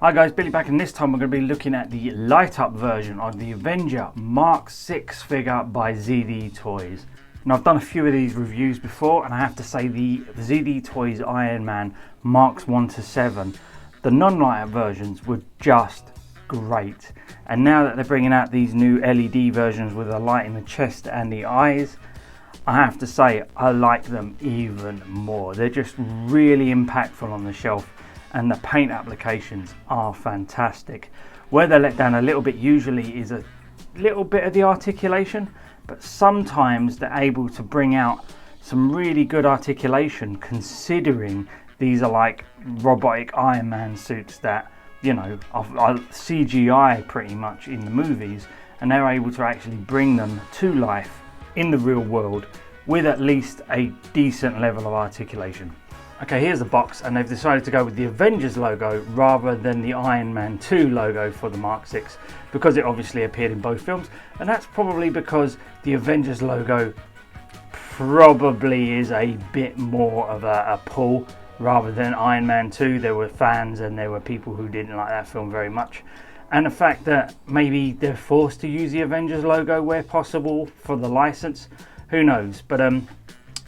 Hi guys, Billy back, and this time we're going to be looking at the light up version of the Avenger Mark 6 figure by ZD Toys. Now I've done a few of these reviews before, and I have to say the ZD Toys Iron Man Marks 1 to 7, the non-light up versions were just great. And now that they're bringing out these new LED versions with a light in the chest and the eyes, I have to say I like them even more. They're just really impactful on the shelf, and the paint applications are fantastic. Where they let down a little bit usually is a little bit of the articulation, but sometimes they're able to bring out some really good articulation, considering these are like robotic Iron Man suits that, you know, are CGI pretty much in the movies, and they're able to actually bring them to life in the real world with at least a decent level of articulation. Okay, here's the box, and they've decided to go with the Avengers logo rather than the Iron Man 2 logo for the Mark 6, because it obviously appeared in both films, and that's probably because the Avengers logo probably is a bit more of a pull rather than Iron Man 2. There were fans and there were people who didn't like that film very much, and the fact that maybe they're forced to use the Avengers logo where possible for the license, who knows. But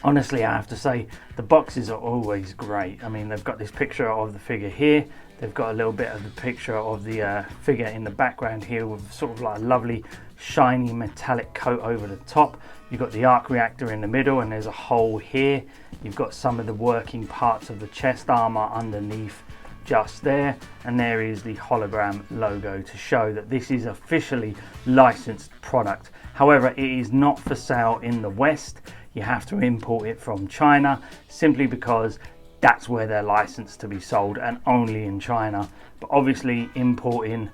honestly, I have to say the boxes are always great. I mean, they've got this picture of the figure here, they've got a little bit of the picture of the figure in the background here with sort of like a lovely shiny metallic coat over the top. You've got the arc reactor in the middle, and there's a hole here. You've got some of the working parts of the chest armor underneath just there, and there is the hologram logo to show that this is officially licensed product. However, it is not for sale in the West. You have to import it from China, simply because that's where they're licensed to be sold, and only in China. But obviously importing,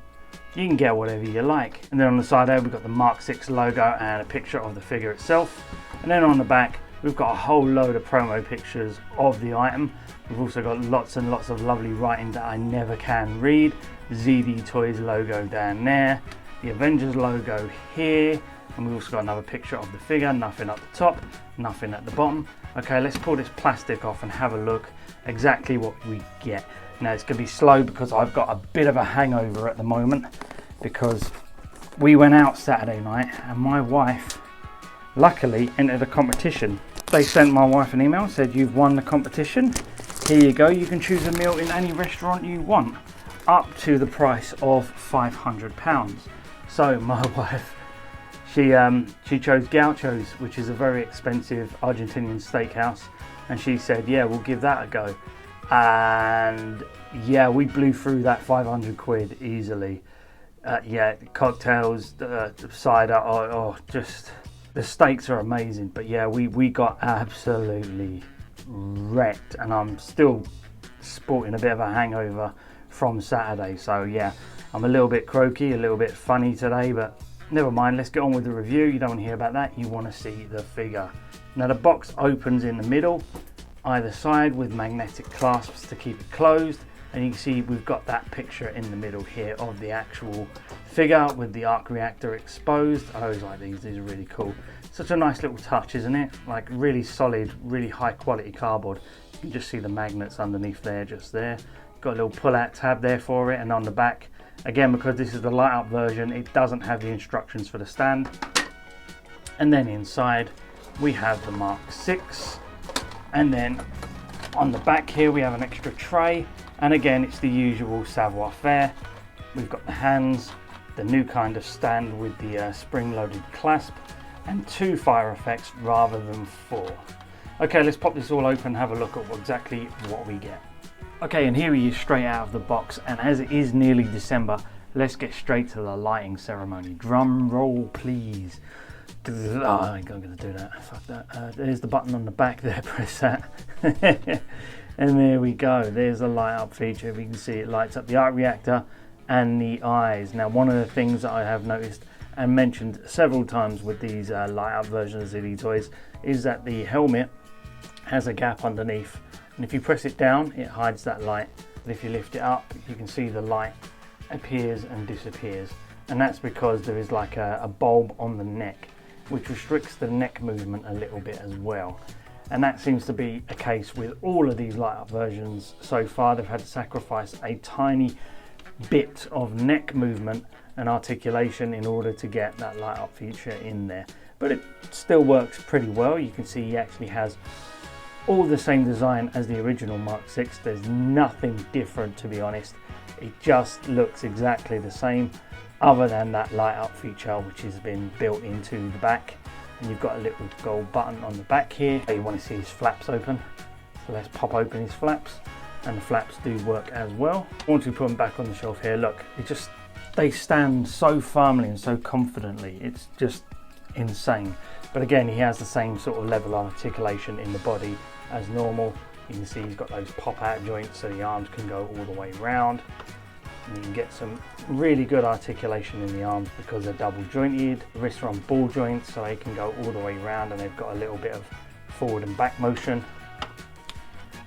you can get whatever you like. And then on the side there, we've got the Mark 6 logo and a picture of the figure itself. And then on the back, we've got a whole load of promo pictures of the item. We've also got lots and lots of lovely writing that I never can read. ZD Toys logo down there, the Avengers logo here, and we've also got another picture of the figure. Nothing at the top, nothing at the bottom. Okay, let's pull this plastic off and have a look exactly what we get. Now it's going to be slow because I've got a bit of a hangover at the moment, because we went out Saturday night and my wife luckily entered a competition. They sent my wife an email, said, "You've won the competition. Here you go, you can choose a meal in any restaurant you want, up to the price of £500. So my wife, she chose Gaucho's, which is a very expensive Argentinian steakhouse, and she said, yeah, we'll give that a go. And yeah, we blew through that 500 quid easily. Yeah, cocktails, cider, just the steaks are amazing. But yeah, we got absolutely wrecked, and I'm still sporting a bit of a hangover from Saturday. So yeah, I'm a little bit croaky, a little bit funny today, but never mind, let's get on with the review. You don't want to hear about that, you want to see the figure. Now the box opens in the middle, either side, with magnetic clasps to keep it closed, and you can see we've got that picture in the middle here of the actual figure with the arc reactor exposed. I always like these are really cool. Such a nice little touch, isn't it? Like really solid, really high quality cardboard. You can just see the magnets underneath there, just there. Got a little pull out tab there for it, and on the back, again, because this is the light up version, it doesn't have the instructions for the stand. And then inside we have the Mark 6, and then on the back here we have an extra tray, and again it's the usual savoir faire. We've got the hands, the new kind of stand with the spring-loaded clasp, and 2 fire effects rather than 4. Okay, let's pop this all open and have a look at exactly what we get. Okay, and here he is straight out of the box, and as it is nearly December, let's get straight to the lighting ceremony. Drum roll, please. Oh, I ain't gonna do that, fuck that. There's the button on the back there, press that. And there we go, there's the light up feature. You can see it lights up the arc reactor and the eyes. Now one of the things that I have noticed and mentioned several times with these light up versions of ZD Toys is that the helmet has a gap underneath, and if you press it down it hides that light, but if you lift it up you can see the light appears and disappears, and that's because there is like a bulb on the neck which restricts the neck movement a little bit as well. And that seems to be a case with all of these light up versions so far. They've had to sacrifice a tiny bit of neck movement and articulation in order to get that light up feature in there. But it still works pretty well. You can see he actually has all the same design as the original Mark 6. There's nothing different, to be honest. It just looks exactly the same, other than that light up feature which has been built into the back. And you've got a little gold button on the back here. You want to see his flaps open, so let's pop open his flaps, and the flaps do work as well. Once we put them back on the shelf here, look, they stand so firmly and so confidently, it's just insane. But again, he has the same sort of level of articulation in the body as normal. You can see he's got those pop out joints, so the arms can go all the way around. And you can get some really good articulation in the arms because they're double jointed. The wrists are on ball joints, so they can go all the way around, and they've got a little bit of forward and back motion.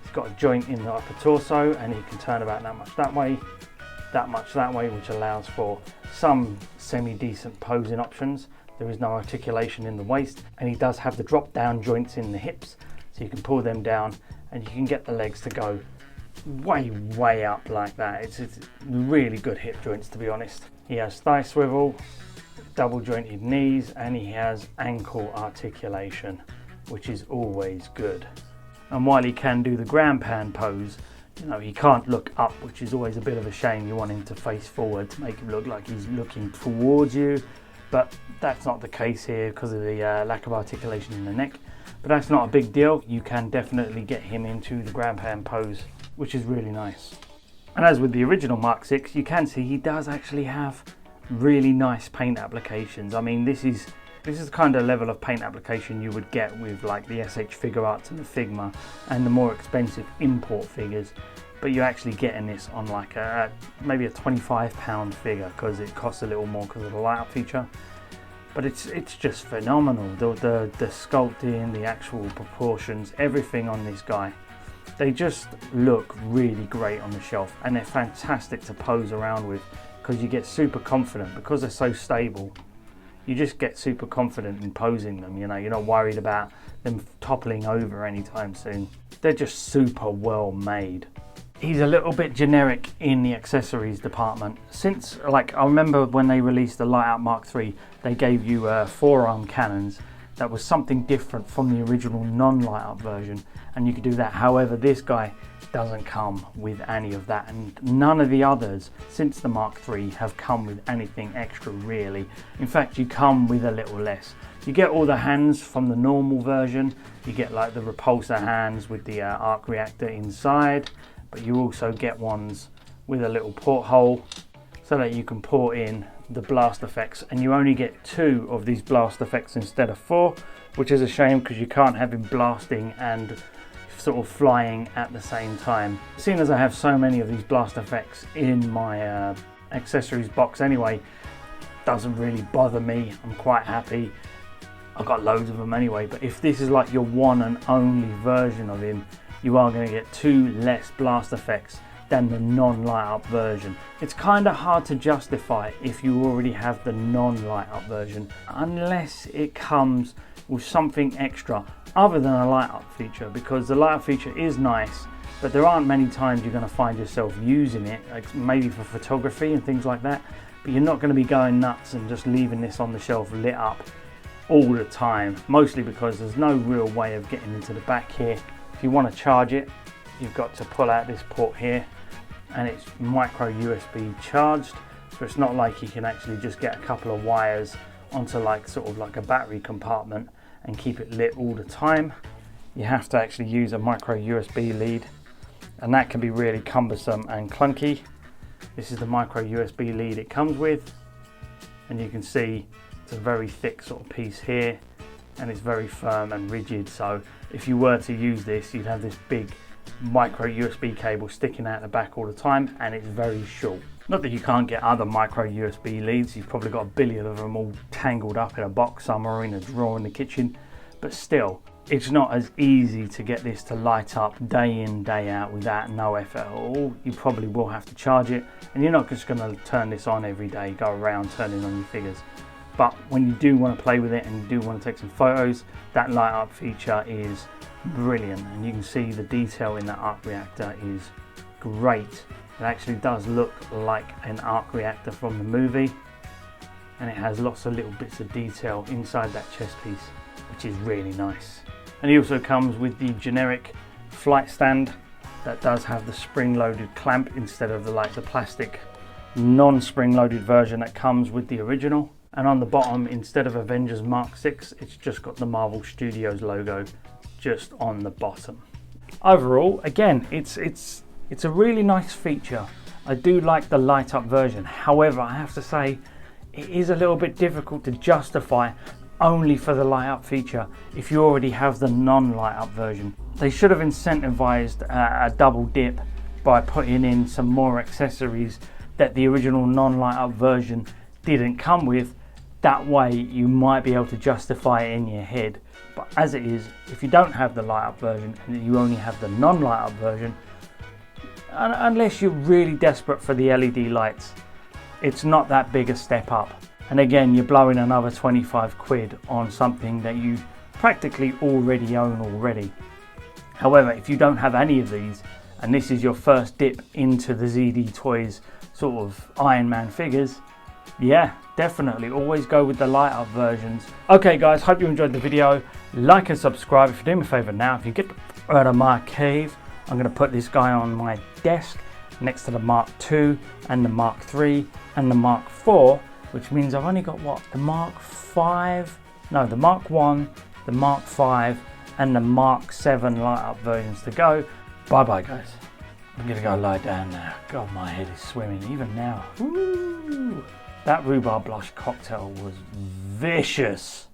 It's got a joint in the upper torso, and he can turn about that much that way, which allows for some semi-decent posing options. There is no articulation in the waist, and he does have the drop down joints in the hips, so you can pull them down and you can get the legs to go way up like that. It's really good hip joints, to be honest. He has thigh swivel, double jointed knees, and he has ankle articulation, which is always good. And while he can do the ground pound pose, you know, he can't look up, which is always a bit of a shame. You want him to face forward to make him look like he's looking towards you, but that's not the case here because of the lack of articulation in the neck. But that's not a big deal. You can definitely get him into the ground pound pose, which is really nice. And as with the original Mark 6, you can see he does actually have really nice paint applications. I mean, this is the kind of level of paint application you would get with like the SH Figure Arts and the Figma and the more expensive import figures. But you're actually getting this on like maybe a £25 figure, because it costs a little more because of the light up feature. But it's just phenomenal. The sculpting, the actual proportions, everything on this guy. They just look really great on the shelf, and they're fantastic to pose around with because you get super confident because they're so stable. You just get super confident in posing them. You know, you're not worried about them toppling over anytime soon. They're just super well made. He's a little bit generic in the accessories department. Since, like, I remember when they released the Light Up Mark III, they gave you forearm cannons. That was something different from the original non-light up version, and you could do that. However, this guy doesn't come with any of that, and none of the others since the Mark III have come with anything extra really. In fact, you come with a little less. You get all the hands from the normal version. You get like the repulsor hands with the arc reactor inside, but you also get ones with a little porthole so that you can pour in the blast effects, and you only get 2 of these blast effects instead of 4, which is a shame because you can't have him blasting and sort of flying at the same time. Seeing as I have so many of these blast effects in my accessories box anyway, doesn't really bother me. I'm quite happy. I've got loads of them anyway, but if this is like your one and only version of him, you are going to get 2 less blast effects than the non-light up version. It's kind of hard to justify if you already have the non-light up version, unless it comes with something extra other than a light up feature, because the light up feature is nice, but there aren't many times you're going to find yourself using it, like maybe for photography and things like that, but you're not going to be going nuts and just leaving this on the shelf lit up all the time, mostly because there's no real way of getting into the back here. If you want to charge it, you've got to pull out this port here, and it's micro USB charged, so it's not like you can actually just get a couple of wires onto like sort of like a battery compartment and keep it lit all the time. You have to actually use a micro USB lead, and that can be really cumbersome and clunky. This is the micro USB lead it comes with, and you can see it's a very thick sort of piece here, and it's very firm and rigid, so if you were to use this, you'd have this big micro USB cable sticking out the back all the time, and it's very short. Not that you can't get other micro USB leads, you've probably got a billion of them all tangled up in a box somewhere in a drawer in the kitchen, but still, it's not as easy to get this to light up day in, day out without no effort at all. You probably will have to charge it, and you're not just going to turn this on every day, go around turning on your figures. But when you do want to play with it and you do want to take some photos, that light up feature is brilliant, and you can see the detail in that arc reactor is great. It actually does look like an arc reactor from the movie, and it has lots of little bits of detail inside that chest piece, which is really nice. And he also comes with the generic flight stand that does have the spring-loaded clamp instead of the plastic non-spring-loaded version that comes with the original. And on the bottom, instead of Avengers Mark 6, it's just got the Marvel Studios logo just on the bottom. Overall, again, it's a really nice feature. I do like the light up version. However, I have to say it is a little bit difficult to justify only for the light up feature if you already have the non-light up version. They should have incentivized a double dip by putting in some more accessories that the original non-light up version didn't come with. That way you might be able to justify it in your head. But as it is, if you don't have the light up version and you only have the non-light up version, unless you're really desperate for the LED lights, it's not that big a step up. And again, you're blowing another 25 quid on something that you practically already own already. However, if you don't have any of these and this is your first dip into the ZD Toys sort of Iron Man figures, yeah, definitely always go with the light up versions. Okay guys, hope you enjoyed the video. Like and subscribe. If you do me a favor now, if you get out of my cave, I'm going to put this guy on my desk next to the Mark II and the Mark III and the Mark IV, which means I've only got what, the Mark V, no, the Mark I, the Mark V and the Mark VII light up versions to go. Bye bye guys. I'm going to go lie down now. God, my head is swimming even now. Woo! That rhubarb blush cocktail was vicious.